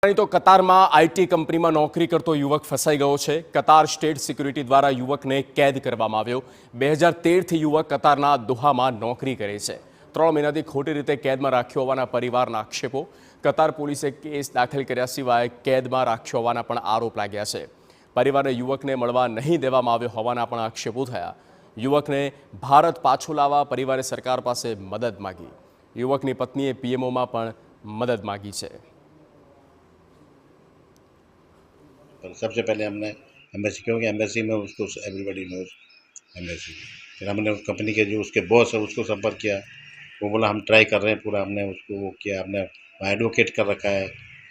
તો કતારમાં આઈટી કંપનીમાં નોકરી કરતો યુવક ફસાઈ ગયો છે. કતાર સ્ટેટ સિક્યુરિટી દ્વારા યુવકને કેદ કરવામાં આવ્યો. 2013થી યુવક કતારના દોહામાં નોકરી કરે છે. 3 મહિનાથી ખોટી રીતે કેદમાં રાખ્યો હોવાના પરિવારના આક્ષેપો. કતાર પોલીસે કેસ દાખલ કર્યા સિવાય કેદમાં રાખ્યો હોવાના પણ આરોપ લાગ્યા છે. પરિવારે યુવકને મળવા નહીં દેવામાં આવ્યો હોવાના પણ આક્ષેપો થયા. યુવકને ભારત પાછો લાવવા પરિવારે સરકાર પાસે મદદ માંગી. યુવકની પત્નીએ પીએમઓમાં પણ મદદ માંગી છે. सबसे पहले हमने एम्बेसी, क्योंकि एम्बेसी में उसको एवरीबडी नोज एम्बेसी, फिर हमने उस कंपनी के जो उसके बॉस है उसको संपर्क किया. वो बोला हम ट्राई कर रहे हैं पूरा, हमने उसको वो किया, हमने एडवोकेट कर रखा है.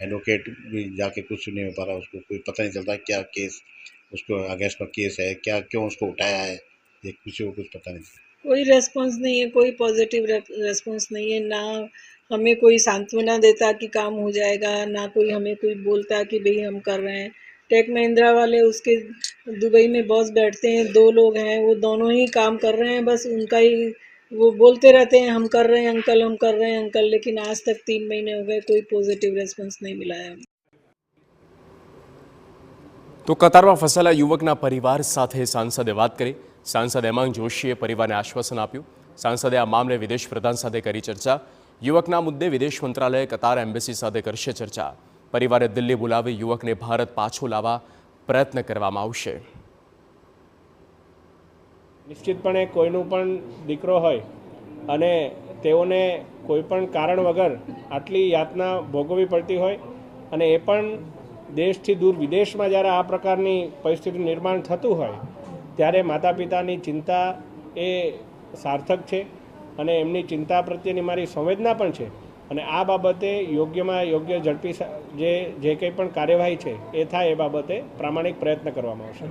एडवोकेट भी जाके कुछ नहीं हो पा रहा, उसको कोई पता नहीं चलता क्या केस उसको अगेंस्ट में केस है, क्या क्यों उसको उठाया है, ये किसी को कुछ पता नहीं. कोई रेस्पॉन्स नहीं है, कोई पॉजिटिव रेस्पॉन्स नहीं है. ना हमें कोई सांत्वना देता कि काम हो जाएगा, ना कोई हमें कोई बोलता कि भाई हम कर रहे हैं. टेक महिंद्रा वाले उसके दुबई में बॉस बैठते हैं, 2 लोग हैं, वो दोनों ही काम कर रहे हैं. बस उनका ही वो बोलते रहते हैं हम कर रहे हैं अंकल, हम कर रहे हैं अंकल, लेकिन आज तक 3 महीने हो गए, कोई पॉजिटिव रेस्पॉन्स नहीं मिला है. તો કતારમાં ફસાયેલા યુવકના પરિવાર સાથે સાંસદે વાત કરી. સાંસદ હેમાંગ જોશીએ પરિવારને આશ્વાસન આપ્યું. સાંસદે આ મામલે વિદેશ પ્રધાન સાથે કરી ચર્ચા. યુવકના મુદ્દે વિદેશ મંત્રાલય કતાર એમ્બેસી સાથે કરશે ચર્ચા. પરિવારે દિલ્હી બોલાવી યુવકને ભારત પાછો લાવવા પ્રયત્ન કરવામાં આવશે. નિશ્ચિતપણે કોઈનું પણ દીકરો હોય અને તેઓને કોઈ પણ કારણ વગર આટલી યાતના ભોગવવી પડતી હોય અને એ પણ દેશથી દૂર વિદેશમાં જ્યારે આ પ્રકારની પરિસ્થિતિનું નિર્માણ થતું હોય ત્યારે માતા પિતાની ચિંતા એ સાર્થક છે અને એમની ચિંતા પ્રત્યેની મારી સંવેદના પણ છે. અને આ બાબતે યોગ્યમાં યોગ્ય ઝડપી જે કંઈ પણ કાર્યવાહી છે એ થાય એ બાબતે પ્રામાણિક પ્રયત્ન કરવામાં આવશે.